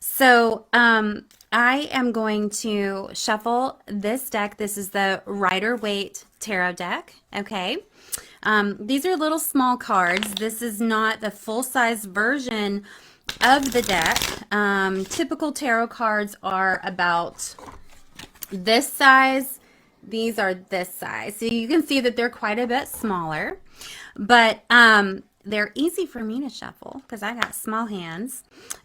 So, I am going to shuffle this deck. This is the Rider-Waite Tarot deck. Okay. These are little small cards. This is not the full-size version of the deck. Typical tarot cards are about this size. These are this size. So you can see that they're quite a bit smaller, but they're easy for me to shuffle because I got small hands.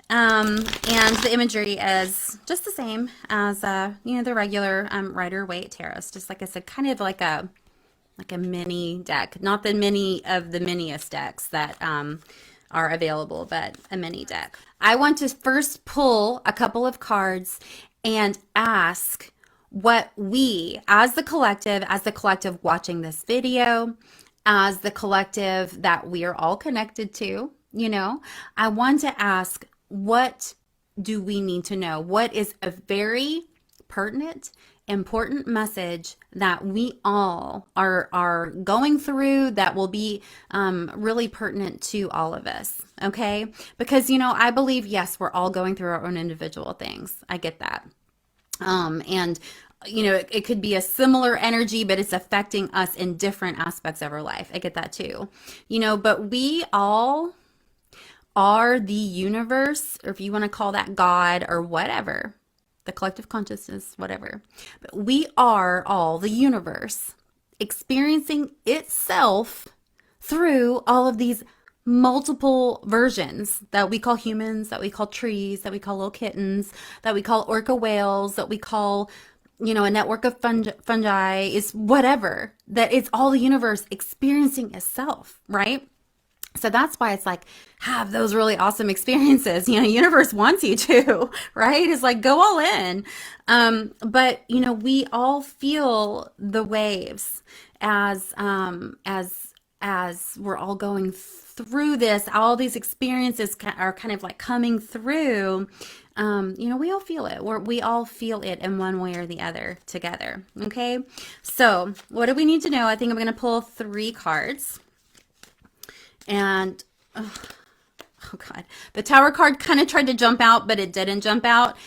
And the imagery is just the same as the regular Rider-Waite tarot. It's just like I said, kind of like a mini deck, not the mini of the miniest decks that are available, but a mini deck. I want to first pull a couple of cards and ask what we, as the collective watching this video, as the collective that we are all connected to, I want to ask, what do we need to know? What is a very pertinent, important message that we all are going through that will be really pertinent to all of us, okay? Because, I believe, yes, we're all going through our own individual things. I get that. And it could be a similar energy, but it's affecting us in different aspects of our life. I get that too. But we all are the universe, or if you want to call that God or whatever, the collective consciousness, whatever. But we are all the universe experiencing itself through all of these multiple versions that we call humans, that we call trees, that we call little kittens, that we call orca whales, that we call, a network of fungi, is whatever, that it's all the universe experiencing itself, right? So that's why it's like, have those really awesome experiences. Universe wants you to, right? It's like, go all in. But we all feel the waves as we're all going through this. All these experiences are kind of like coming through. We all feel it. We all feel it in one way or the other together. Okay. So what do we need to know? I think I'm going to pull 3 cards. And, oh God, the Tower card kind of tried to jump out, but it didn't jump out.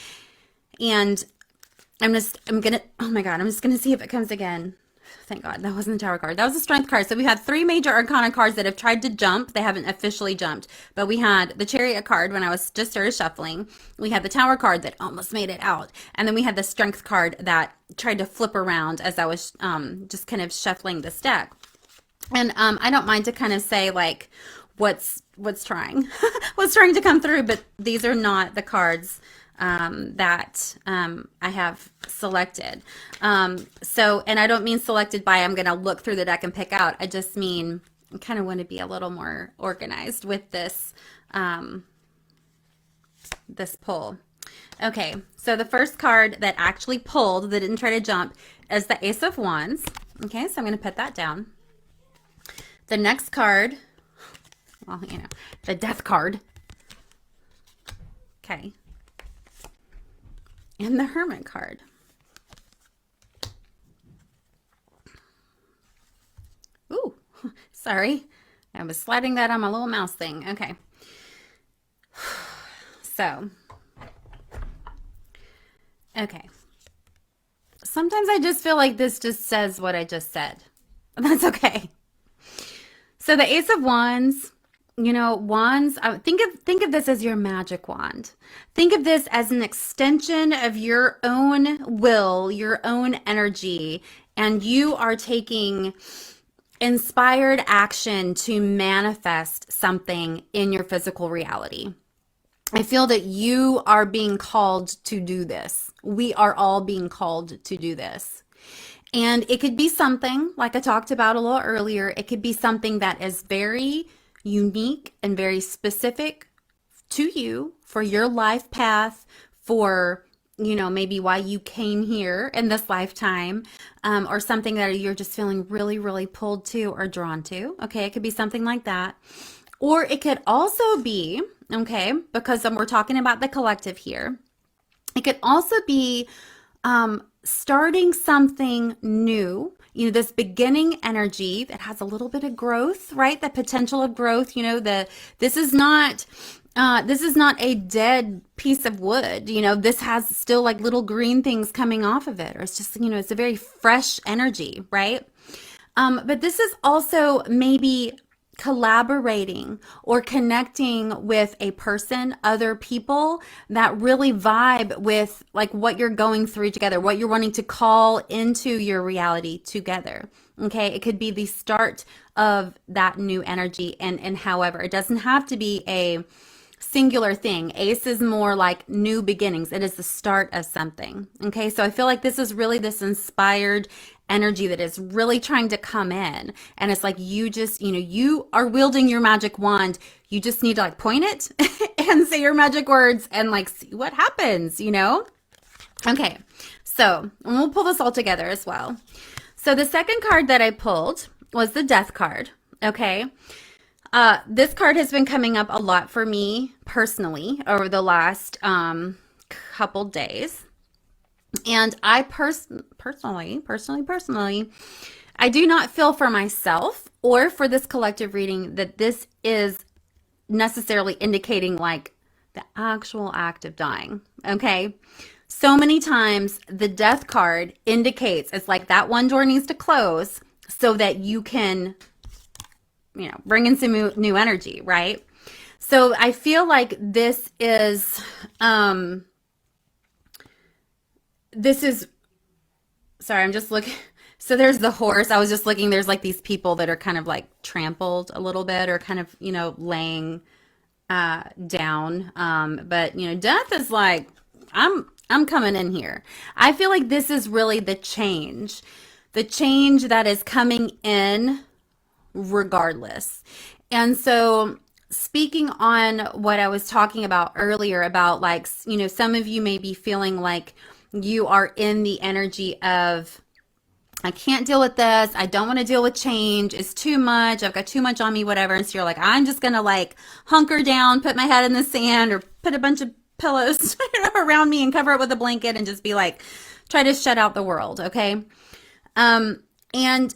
And oh my God, I'm just going to see if it comes again. Thank God, that wasn't the Tower card. That was the Strength card. So we had 3 major Arcana cards that have tried to jump. They haven't officially jumped. But we had the Chariot card when I was just started shuffling. We had the Tower card that almost made it out. And then we had the Strength card that tried to flip around as I was just kind of shuffling this deck. And I don't mind to kind of say like what's trying what's trying to come through, but these are not the cards that I have selected. So, and I don't mean selected by I'm going to look through the deck and pick out. I just mean I kind of want to be a little more organized with this this pull. Okay, so the first card that actually pulled, that didn't try to jump, is the Ace of Wands. Okay, so I'm going to put that down. The next card, well, the Death card. Okay. And the Hermit card. Ooh, sorry. I was sliding that on my little mouse thing. Okay. So, okay. Sometimes I just feel like this just says what I just said. That's okay. So the Ace of Wands, wands, think of this as your magic wand. Think of this as an extension of your own will, your own energy, and you are taking inspired action to manifest something in your physical reality. I feel that you are being called to do this. We are all being called to do this. And it could be something, like I talked about a little earlier, it could be something that is very unique and very specific to you, for your life path, for, maybe why you came here in this lifetime, or something that you're just feeling really, really pulled to or drawn to. Okay, it could be something like that. Or it could also be, okay, because we're talking about the collective here, it could also be starting something new, this beginning energy that has a little bit of growth, right? The potential of growth, this is not This is not a dead piece of wood. This has still like little green things coming off of it, or it's just, it's a very fresh energy, right? But this is also maybe collaborating or connecting with a person, other people that really vibe with like what you're going through together, what you're wanting to call into your reality together. Okay, it could be the start of that new energy, and however, it doesn't have to be a singular thing. Ace is more like new beginnings. It is the start of something. Okay, so I feel like this is really this inspired energy that is really trying to come in. And it's like you just, you are wielding your magic wand. You just need to like point it and say your magic words and like see what happens. Okay, so and we'll pull this all together as well. So the second card that I pulled was the Death card. Okay. This card has been coming up a lot for me personally over the last couple days. And I personally, I do not feel for myself or for this collective reading that this is necessarily indicating like the actual act of dying. Okay. So many times the Death card indicates it's like that one door needs to close so that you can bring in some new energy, right? So I feel like this is, sorry, I'm just looking. So there's the horse. I was just looking, there's like these people that are kind of like trampled a little bit or kind of, laying down. But death is like, I'm coming in here. I feel like this is really the change that is coming in regardless. And so speaking on what I was talking about earlier about like, some of you may be feeling like you are in the energy of, I can't deal with this. I don't want to deal with change. It's too much. I've got too much on me, whatever. And so you're like, I'm just going to like hunker down, put my head in the sand or put a bunch of pillows around me and cover it with a blanket and just be like, try to shut out the world. Okay. And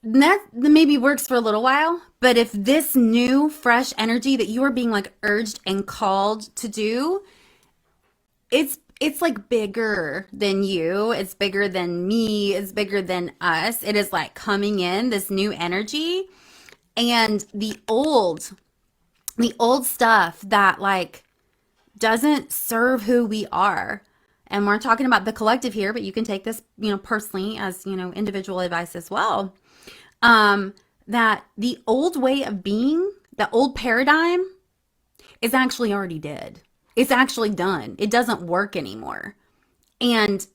that maybe works for a little while, but if this new fresh energy that you are being like urged and called to do, it's like bigger than you, it's bigger than me, it's bigger than us. It is like coming in this new energy, and the old stuff that like doesn't serve who we are. And we're talking about the collective here, but you can take this, personally as, individual advice as well. That the old way of being, the old paradigm is actually already dead. It's actually done. It doesn't work anymore. And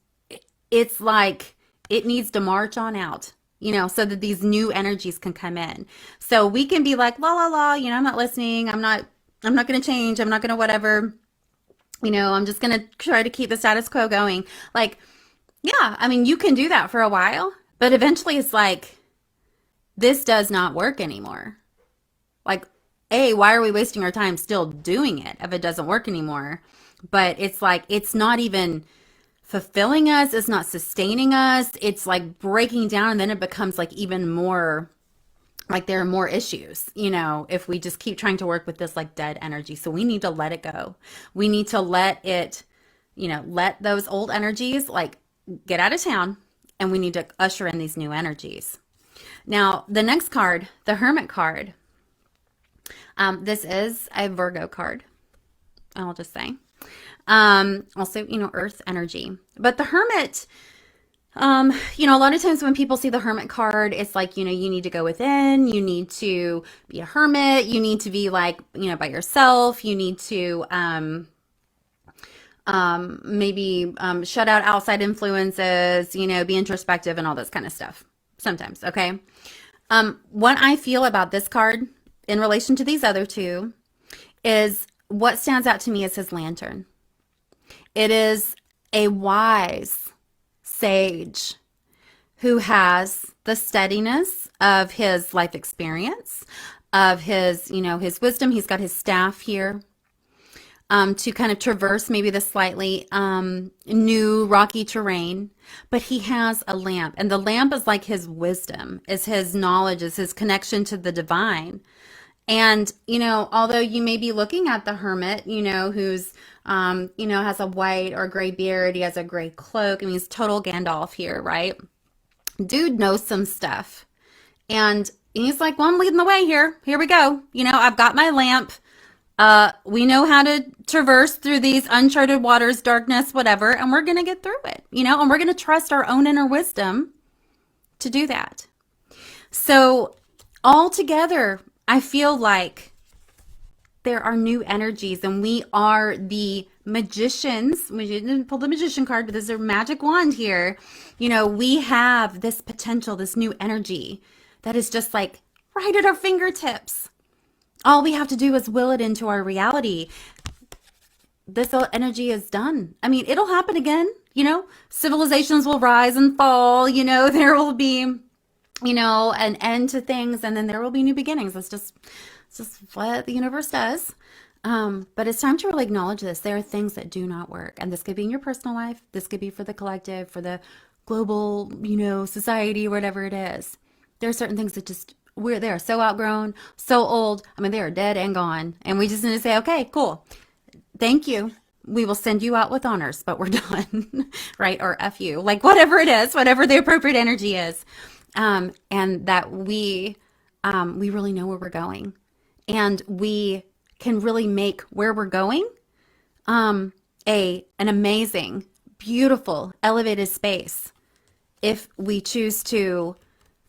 it's like it needs to march on out, so that these new energies can come in. So we can be like, la la la, I'm not listening. I'm not going to change. I'm not going to whatever, I'm just going to try to keep the status quo going. Like, yeah, I mean, you can do that for a while, but eventually it's like, this does not work anymore. Like, why are we wasting our time still doing it if it doesn't work anymore? But it's like, it's not even fulfilling us. It's not sustaining us. It's like breaking down. And then it becomes like even more, like there are more issues, if we just keep trying to work with this like dead energy. So we need to let it go. We need to let it, let those old energies like get out of town. And we need to usher in these new energies. Now, the next card, the Hermit card, this is a Virgo card, I'll just say. Also, Earth energy. But the Hermit, a lot of times when people see the Hermit card, it's like, you need to go within, you need to be a hermit, you need to be like, by yourself, you need to maybe shut out outside influences, be introspective and all this kind of stuff. Sometimes, okay? What I feel about this card in relation to these other two is what stands out to me is his lantern. It is a wise sage who has the steadiness of his life experience, of his, his wisdom. He's got his staff here. To kind of traverse maybe the slightly new rocky terrain, but he has a lamp, and the lamp is like his wisdom, is his knowledge, is his connection to the divine. And, although you may be looking at the hermit, who's, has a white or gray beard, he has a gray cloak. I mean, he's total Gandalf here, right? Dude knows some stuff. And he's like, well, I'm leading the way here. Here we go. I've got my lamp. We know how to traverse through these uncharted waters, darkness, whatever, and we're going to get through it, and we're going to trust our own inner wisdom to do that. So, all together, I feel like there are new energies, and we are the magicians. We didn't pull the magician card, but there's a magic wand here. We have this potential, this new energy that is just like right at our fingertips. All we have to do is will it into our reality. This energy is done. I mean, it'll happen again. Civilizations will rise and fall. There will be, an end to things, and then there will be new beginnings. That's just what the universe does. But it's time to really acknowledge this. There are things that do not work, and this could be in your personal life. This could be for the collective, for the global, society, whatever it is. There are certain things that they're so outgrown, so old. I mean, they are dead and gone. And we just need to say, okay, cool. Thank you. We will send you out with honors, but we're done, right? Or F you, like whatever it is, whatever the appropriate energy is. And that we really know where we're going, and we can really make where we're going, an amazing, beautiful, elevated space if we choose to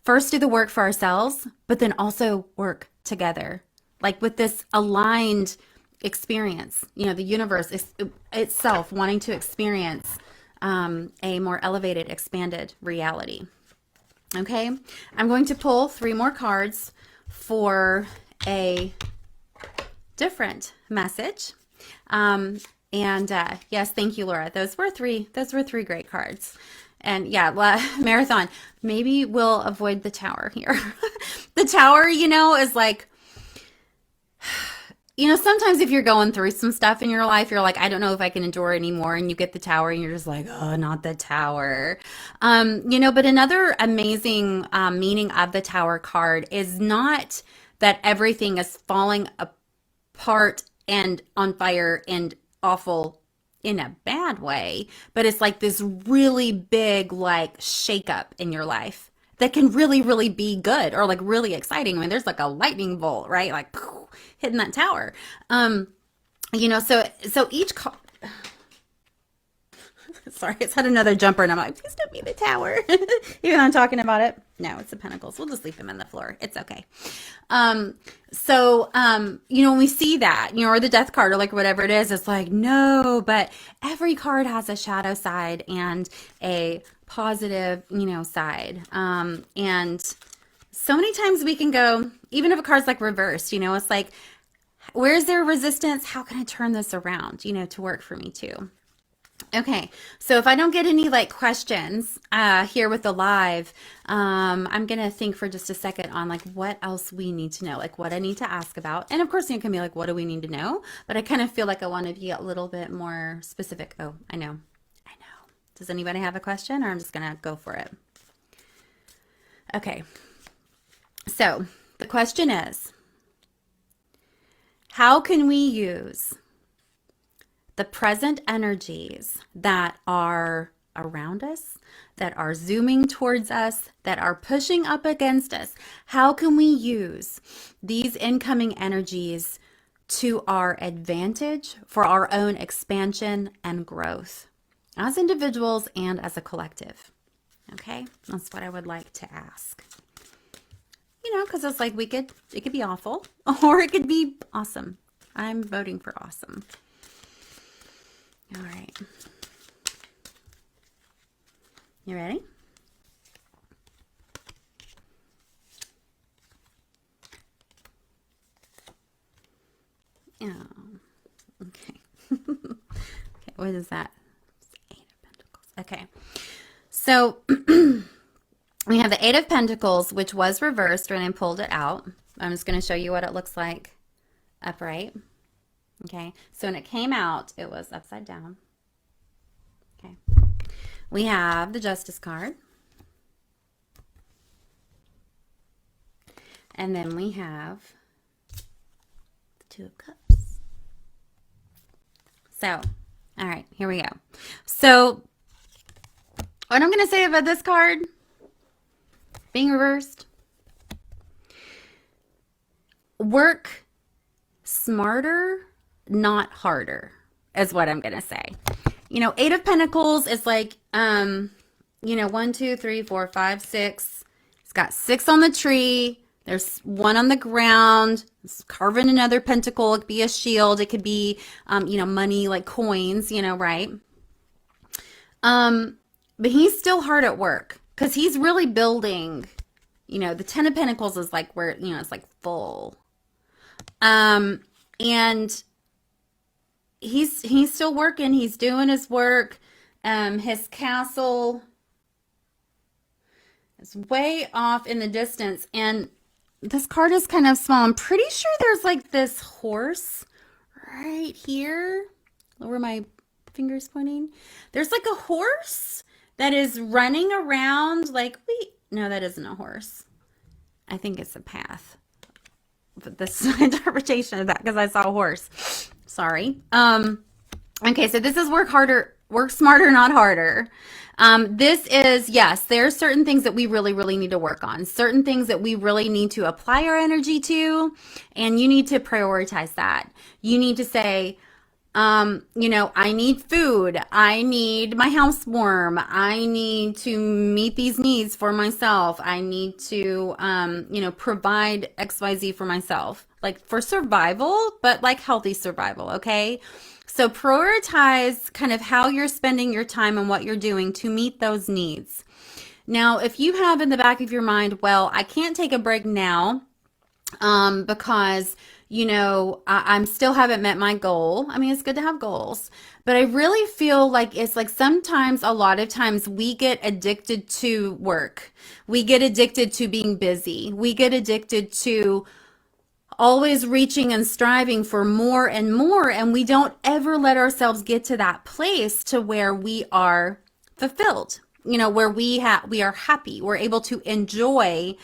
first do the work for ourselves, but then also work together, like with this aligned experience, the universe is itself wanting to experience a more elevated, expanded reality. Okay, I'm going to pull 3 more cards for a different message. Yes, thank you, Laura. Those were three great cards. And yeah, marathon. Maybe we'll avoid the tower here. The tower, is like, sometimes if you're going through some stuff in your life, you're like, I don't know if I can endure anymore. And you get the tower and you're just like, oh, not the tower. But another amazing meaning of the tower card is not that everything is falling apart and on fire and awful in a bad way, but it's like this really big, like, shakeup in your life that can really, really be good or like really exciting. I mean, there's like a lightning bolt, right? Like poof, hitting that tower. So each sorry, it's had another jumper, and I'm like, please don't be the tower. Even though I'm talking about it. No, it's the pentacles. We'll just leave them in the floor. It's okay. When we see that, or the death card or like whatever it is, it's like, no, but every card has a shadow side and a positive, side. And so many times we can go, even if a card's like reversed, it's like, where's their resistance? How can I turn this around, to work for me too? Okay, so if I don't get any like questions here with the live, I'm gonna think for just a second on like what else we need to know, like what I need to ask about. And of course you can be like, what do we need to know? But I kind of feel like I want to be a little bit more specific. Oh, I know. Does anybody have a question, or I'm just gonna go for it? Okay, so the question is, how can we use the present energies that are around us, that are zooming towards us, that are pushing up against us? How can we use these incoming energies to our advantage for our own expansion and growth as individuals and as a collective? Okay, that's what I would like to ask. Because it's like it could be awful or it could be awesome. I'm voting for awesome. All right. You ready? Oh, okay. Okay, what is that? It's 8 of Pentacles. Okay. So we have the 8 of Pentacles, which was reversed when I pulled it out. I'm just going to show you what it looks like upright. Okay, so when it came out, it was upside down. Okay, we have the Justice card. And then we have Two of Cups. So, all right, here we go. So, what I'm going to say about this card being reversed, work smarter, not harder, is what I'm going to say. You know, Eight of Pentacles is like, you know, 1, 2, 3, 4, 5, 6. It's got 6 on the tree. There's 1 on the ground. It's carving another pentacle. It could be a shield. It could be, you know, money, like coins, you know, right? But he's still hard at work because he's really building, you know, the 10 of Pentacles is like where, you know, it's like full. And he's still working. He's doing his work. His castle is way off in the distance. And this card is kind of small. I'm pretty sure there's like this horse right here where my finger's pointing. There's like a horse that is running around like, wait, no, that isn't a horse. I think it's a path. But this is my interpretation of that because I saw a horse. Sorry. Okay, so this is work harder, work smarter, not harder. This is, yes, there are certain things that we really, really need to work on. Certain things that we really need to apply our energy to, and you need to prioritize that. You need to say, you know, I need food. I need my house warm. I need to meet these needs for myself. I need to, you know, provide XYZ for myself, like for survival, but like healthy survival. Okay. So prioritize kind of how you're spending your time and what you're doing to meet those needs. Now, if you have in the back of your mind, well, I can't take a break now, because you know, I'm still haven't met my goal. I mean, it's good to have goals, but I really feel like it's like sometimes, a lot of times we get addicted to work. We get addicted to being busy. We get addicted to always reaching and striving for more and more. And we don't ever let ourselves get to that place to where we are fulfilled, you know, where we are happy. We're able to enjoy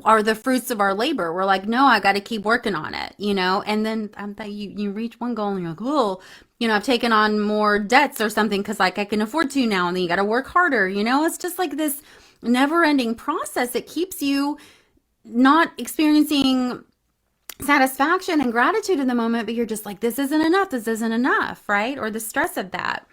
are the fruits of our labor. We're like, no, I got to keep working on it, you know, and then you reach one goal and you're like, oh, you know, I've taken on more debts or something because like I can afford to now, and then you got to work harder, you know. It's just like this never ending process that keeps you not experiencing satisfaction and gratitude in the moment, but you're just like, this isn't enough, right? Or the stress of that.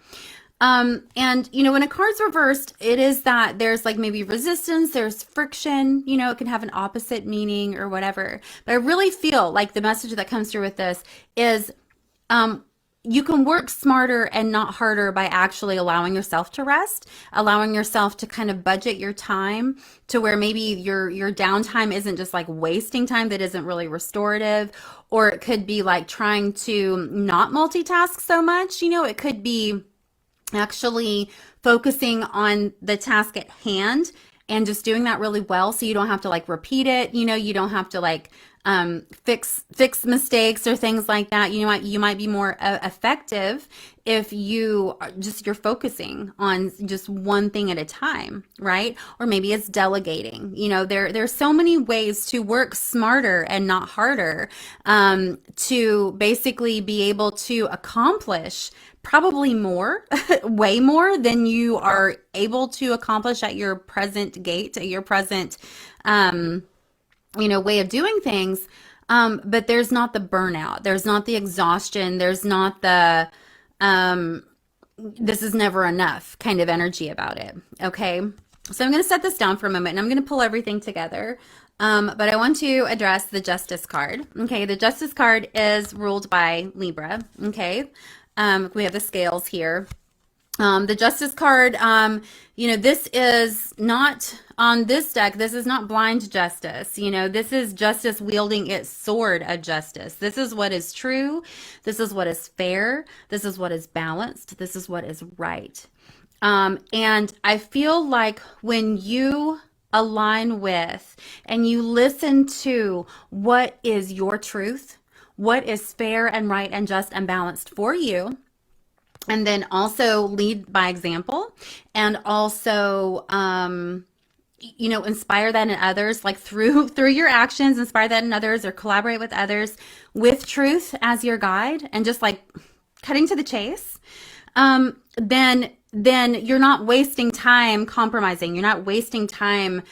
And you know, when a card's reversed, it is that there's like maybe resistance, there's friction, you know, it can have an opposite meaning or whatever. But I really feel like the message that comes through with this is, you can work smarter and not harder by actually allowing yourself to rest, allowing yourself to kind of budget your time to where maybe your downtime isn't just like wasting time that isn't really restorative, or it could be like trying to not multitask so much. You know, it could be actually focusing on the task at hand and just doing that really well, so you don't have to like repeat it. You know, you don't have to like fix mistakes or things like that. You might be more effective if you're focusing on just one thing at a time, right? Or maybe it's delegating. You know, there's so many ways to work smarter and not harder, to basically be able to accomplish probably more, way more than you are able to accomplish at your present gait, at your present, you know, way of doing things. But there's not the burnout. There's not the exhaustion. There's not the, this is never enough kind of energy about it. Okay. So I'm going to set this down for a moment and I'm going to pull everything together. But I want to address the Justice card. Okay. The Justice card is ruled by Libra. Okay. We have the scales here. The Justice card, you know, this is not on this deck. This is not blind justice. You know, this is justice wielding its sword of justice. This is what is true. This is what is fair. This is what is balanced. This is what is right. And I feel like when you align with and you listen to what is your truth, what is fair and right and just and balanced for you, and then also lead by example, and also, inspire that in others, like through your actions, inspire that in others, or collaborate with others with truth as your guide, and just like cutting to the chase, then you're not wasting time compromising. You're not wasting time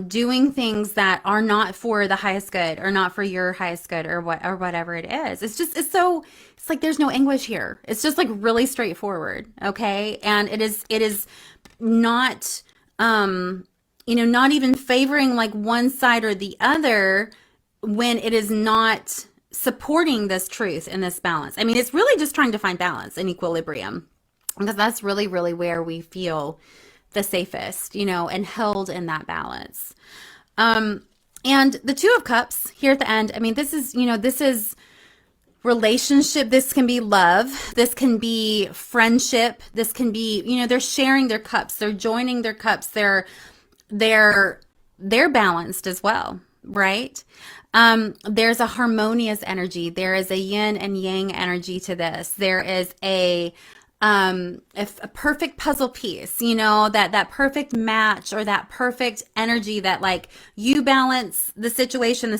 doing things that are not for the highest good, or not for your highest good, or whatever it is. It's like there's no anguish here. It's just like really straightforward, okay? And it is not not even favoring like one side or the other when it is not supporting this truth and this balance. I mean, it's really just trying to find balance and equilibrium, because that's really, really where we feel the safest, and held in that balance. And the Two of Cups here at the end, I mean, this is relationship. This can be love. This can be friendship. This can be, they're sharing their cups. They're joining their cups. They're balanced as well, right? There's a harmonious energy. There is a yin and yang energy to this. There is a perfect puzzle piece, that perfect match, or that perfect energy that like you balance the situation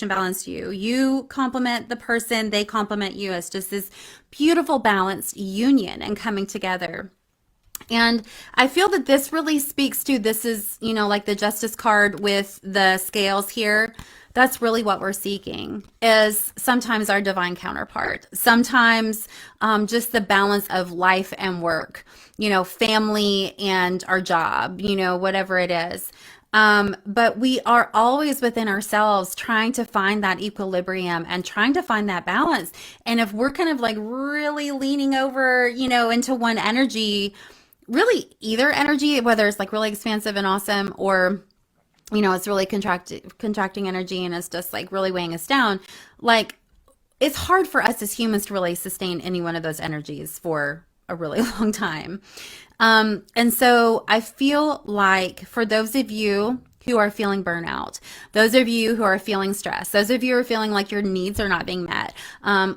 balanced you. You complement the person, they complement you. It's just this beautiful balanced union and coming together. And I feel that this really speaks to, this is, like the Justice card with the scales here. That's really what we're seeking, is sometimes our divine counterpart. Sometimes just the balance of life and work, family and our job, whatever it is. But we are always within ourselves trying to find that equilibrium and trying to find that balance. And if we're kind of like really leaning over, into one energy, really either energy, whether it's like really expansive and awesome, or it's really contracting energy, and it's just like really weighing us down. Like, it's hard for us as humans to really sustain any one of those energies for a really long time. And so I feel like for those of you who are feeling burnout, those of you who are feeling stress, those of you who are feeling like your needs are not being met,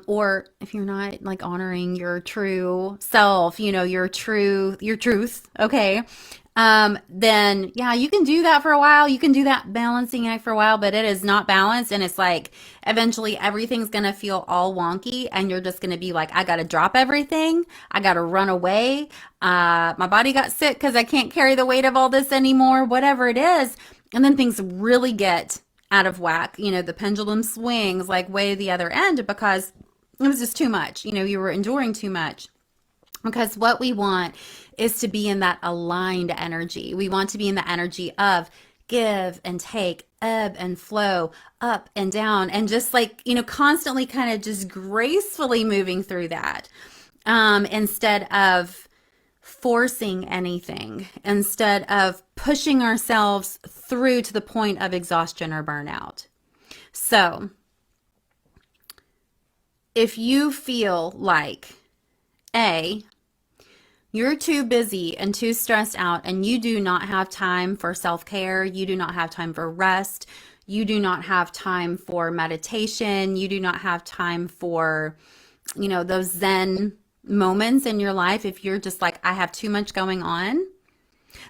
or if you're not like honoring your true self, your truth, okay, then yeah, you can do that for a while. You can do that balancing act for a while, but it is not balanced. And it's like eventually everything's going to feel all wonky, and you're just going to be like, I got to drop everything. I got to run away. My body got sick because I can't carry the weight of all this anymore, whatever it is. And then things really get out of whack. The pendulum swings like way the other end, because it was just too much. You were enduring too much. Because what we want is to be in that aligned energy. We want to be in the energy of give and take, ebb and flow, up and down, and just like, constantly kind of just gracefully moving through that, instead of forcing anything, instead of pushing ourselves through to the point of exhaustion or burnout. So if you feel like, you're too busy and too stressed out, and you do not have time for self-care, you do not have time for rest, you do not have time for meditation, you do not have time for, those Zen moments in your life. If you're just like, I have too much going on,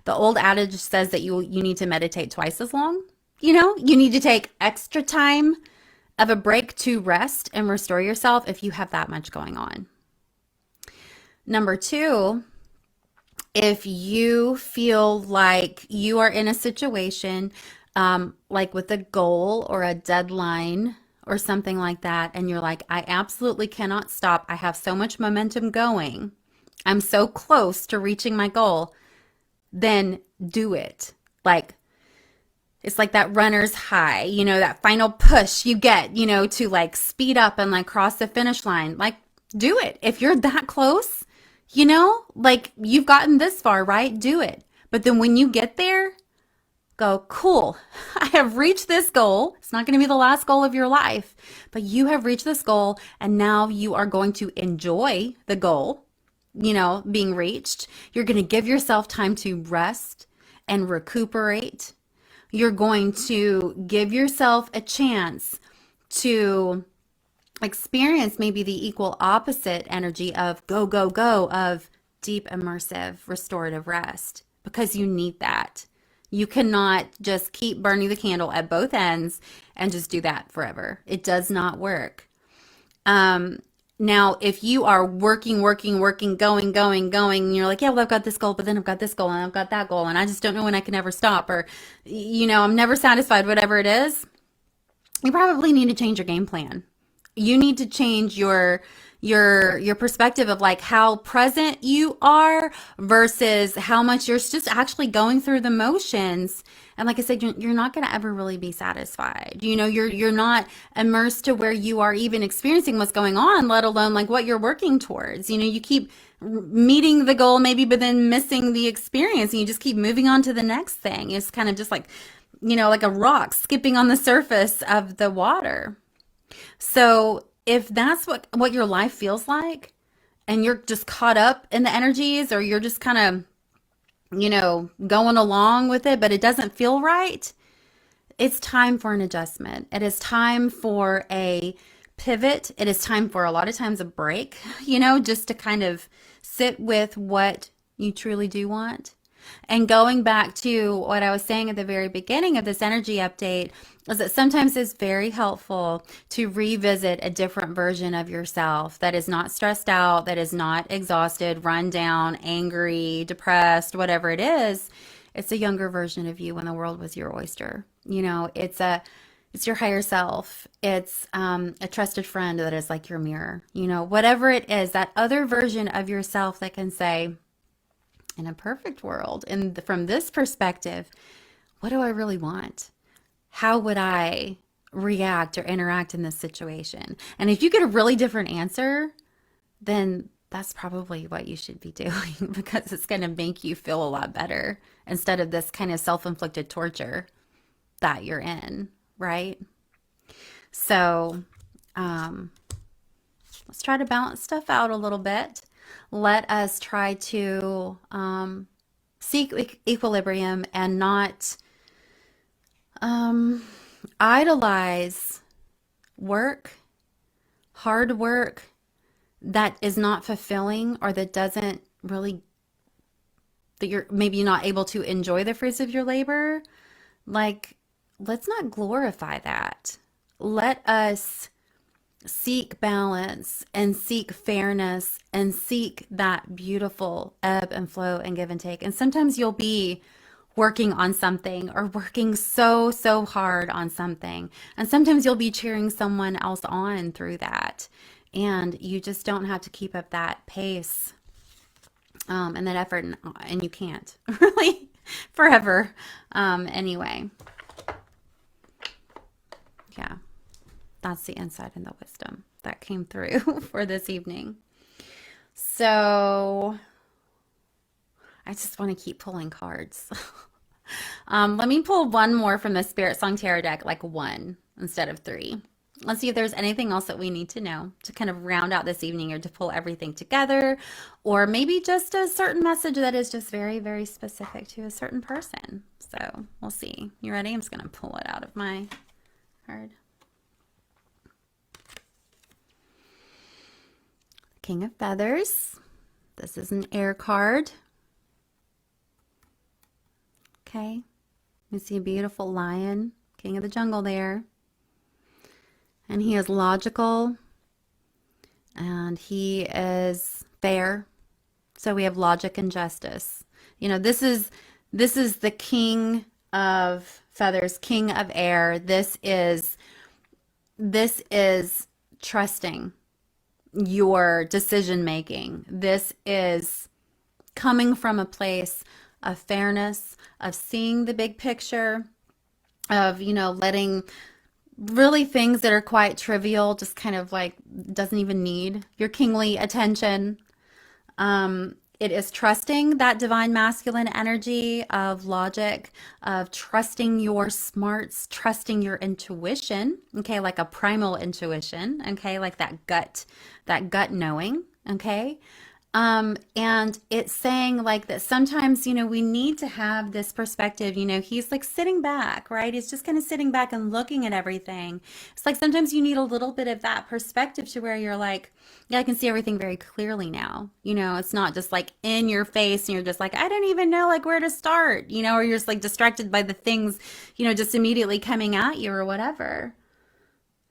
the old adage says that you need to meditate twice as long. You need to take extra time of a break to rest and restore yourself if you have that much going on. Number two, if you feel like you are in a situation, like with a goal or a deadline or something like that, and you're like, I absolutely cannot stop. I have so much momentum going. I'm so close to reaching my goal. Then do it. Like, it's like that runner's high, that final push you get, to like speed up and like cross the finish line. Like, do it. If you're that close, like you've gotten this far, right? Do it. But then when you get there, go, cool, I have reached this goal. It's not going to be the last goal of your life, but you have reached this goal, and now you are going to enjoy the goal, being reached. You're going to give yourself time to rest and recuperate. You're going to give yourself a chance to experience maybe the equal opposite energy of go, go, go, of deep, immersive, restorative rest, because you need that. You cannot just keep burning the candle at both ends and just do that forever. It does not work. Um, Now, if you are working, going, and you're like, yeah, well, I've got this goal, but then I've got this goal and I've got that goal, and I just don't know when I can ever stop, or, I'm never satisfied, whatever it is, you probably need to change your game plan. You need to change your perspective of like how present you are versus how much you're just actually going through the motions. And like I said, you're not going to ever really be satisfied. You're not immersed to where you are even experiencing what's going on, let alone like what you're working towards. You keep meeting the goal maybe, but then missing the experience, and you just keep moving on to the next thing. It's kind of just like, like a rock skipping on the surface of the water. So if that's what your life feels like, and you're just caught up in the energies, or you're just kind of, going along with it, but it doesn't feel right, it's time for an adjustment. It is time for a pivot. It is time for a lot of times a break, just to kind of sit with what you truly do want. And going back to what I was saying at the very beginning of this energy update, is that sometimes it's very helpful to revisit a different version of yourself that is not stressed out, that is not exhausted, run down, angry, depressed, whatever it is. It's a younger version of you when the world was your oyster. It's your higher self. It's a trusted friend that is like your mirror. Whatever it is, that other version of yourself that can say, in a perfect world, and from this perspective, what do I really want? How would I react or interact in this situation? And if you get a really different answer, then that's probably what you should be doing, because it's going to make you feel a lot better instead of this kind of self-inflicted torture that you're in, right? So let's try to balance stuff out a little bit. Let us try to seek equilibrium and not idolize hard work that is not fulfilling, or that doesn't really, that you're maybe not able to enjoy the fruits of your labor. Like, let's not glorify that. Let us seek balance and seek fairness and seek that beautiful ebb and flow and give and take. And sometimes you'll be working on something, or working so hard on something. And sometimes you'll be cheering someone else on through that. And you just don't have to keep up that pace and that effort. And you can't really forever. Anyway, yeah. That's the insight and the wisdom that came through for this evening. So I just want to keep pulling cards. Let me pull one more from the Spirit Song Tarot deck, like one instead of three. Let's see if there's anything else that we need to know to kind of round out this evening, or to pull everything together, or maybe just a certain message that is just very, very specific to a certain person. So we'll see. You ready? I'm just going to pull it out of my card. King of Feathers. This is an air card. Okay. You see a beautiful lion, king of the jungle there. And he is logical, and he is fair. So we have logic and justice. This is the king of feathers, king of air. This is trusting your decision making. This is coming from a place of fairness, of seeing the big picture, of, letting really things that are quite trivial, just kind of like, doesn't even need your kingly attention. It is trusting that divine masculine energy of logic, of trusting your smarts, trusting your intuition, okay, like a primal intuition, okay, like that gut knowing, okay, And it's saying like that sometimes, we need to have this perspective. He's like sitting back, right? He's just kind of sitting back and looking at everything. It's like sometimes you need a little bit of that perspective to where you're like, yeah, I can see everything very clearly now. It's not just like in your face and you're just like, I don't even know like where to start, or you're just like distracted by the things, just immediately coming at you or whatever.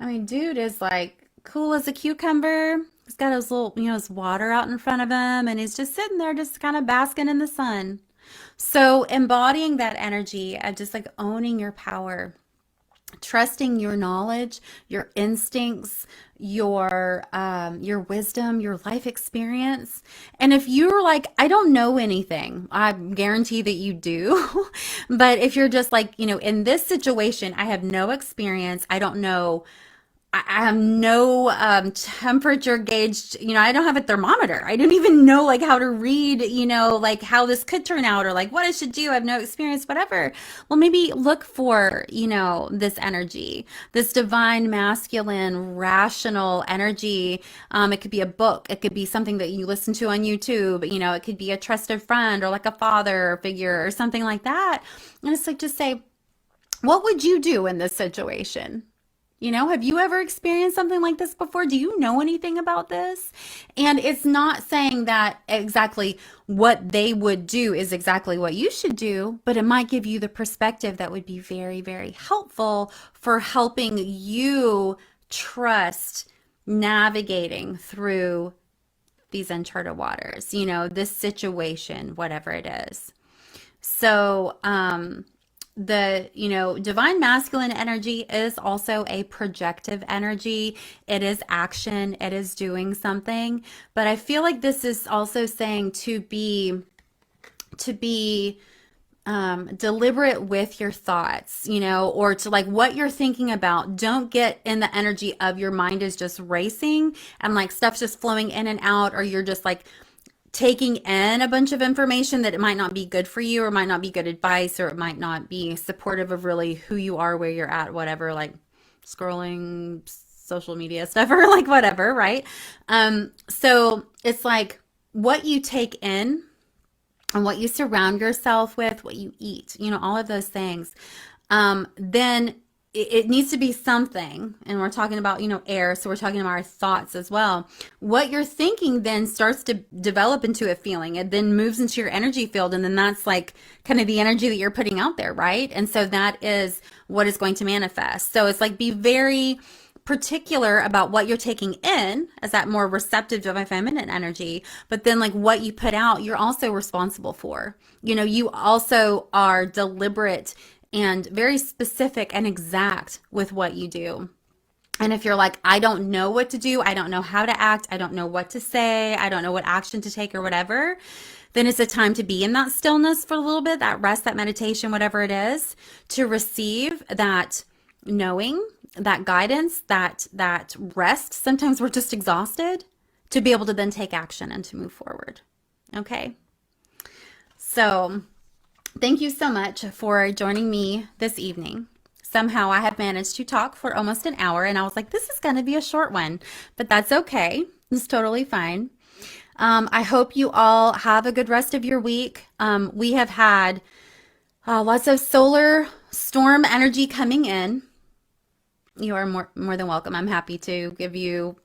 I mean, dude is like cool as a cucumber. He's got his little, his water out in front of him, and he's just sitting there, just kind of basking in the sun. So, embodying that energy of just like owning your power, trusting your knowledge, your instincts, your wisdom, your life experience. And if you're like, I don't know anything, I guarantee that you do. But if you're just like, in this situation, I have no experience, I don't know. I have no temperature gauged, I don't have a thermometer. I don't even know like how to read, like how this could turn out or like what I should do. I have no experience, whatever. Well, maybe look for, this energy, this divine, masculine, rational energy. It could be a book. It could be something that you listen to on YouTube. It could be a trusted friend or like a father figure or something like that. And it's like, just say, what would you do in this situation? Have you ever experienced something like this before? Do you know anything about this? And it's not saying that exactly what they would do is exactly what you should do, but it might give you the perspective that would be very, very helpful for helping you trust navigating through these uncharted waters, this situation, whatever it is. So, the divine masculine energy is also a projective energy. It is action, it is doing something, but I feel like this is also saying to be deliberate with your thoughts, or to like what you're thinking about. Don't get in the energy of your mind is just racing and like stuff's just flowing in and out, or you're just like taking in a bunch of information that it might not be good for you or might not be good advice or it might not be supportive of really who you are, where you're at, whatever, like scrolling social media stuff or like whatever, right? So it's like what you take in and what you surround yourself with, what you eat, all of those things. Then it needs to be something, and we're talking about air, so we're talking about our thoughts as well. What you're thinking then starts to develop into a feeling. It then moves into your energy field, and then that's like kind of the energy that you're putting out there, right? And so that is what is going to manifest. So it's like be very particular about what you're taking in as that more receptive divine feminine energy, but then like what you put out you're also responsible for. You also are deliberate and very specific and exact with what you do. And if you're like, I don't know what to do, I don't know how to act, I don't know what to say, I don't know what action to take or whatever, then it's a time to be in that stillness for a little bit, that rest, that meditation, whatever it is, to receive that knowing, that guidance, that rest. Sometimes we're just exhausted, to be able to then take action and to move forward. Okay. So thank you so much for joining me this evening. Somehow I have managed to talk for almost an hour, and I was like, this is going to be a short one, but that's okay. It's totally fine. I hope you all have a good rest of your week. We have had lots of solar storm energy coming in. You are more than welcome. I'm happy to give you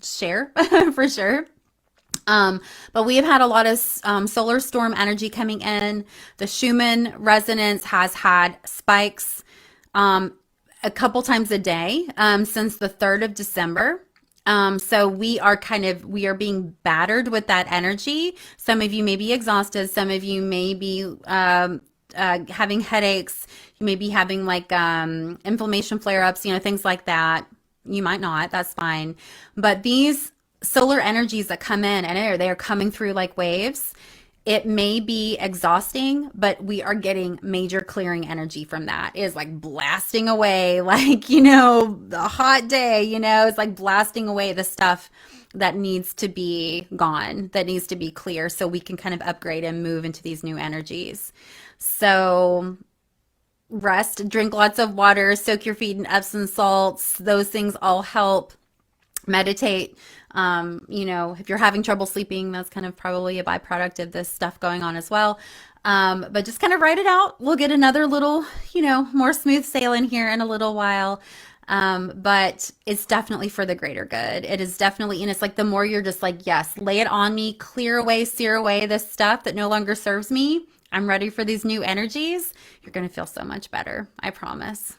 share for sure. But we have had a lot of solar storm energy coming in. The Schumann resonance has had spikes a couple times a day since the 3rd of December. So we are being battered with that energy. Some of you may be exhausted. Some of you may be having headaches. You may be having like inflammation flare-ups, things like that. You might not. That's fine. But these solar energies that come in and they are coming through like waves. It may be exhausting, but we are getting major clearing energy from that. It is like blasting away, like, a hot day, it's like blasting away the stuff that needs to be gone, that needs to be clear, so we can kind of upgrade and move into these new energies. So rest, drink lots of water, soak your feet in Epsom salts. Those things all help. Meditate. You know, if you're having trouble sleeping, that's kind of probably a byproduct of this stuff going on as well. But just kind of write it out. We'll get another little, you know, more smooth sailing here in a little while. But it's definitely for the greater good. It is definitely, and it's like the more you're just like, yes, lay it on me, clear away, sear away this stuff that no longer serves me. I'm ready for these new energies. You're going to feel so much better. I promise.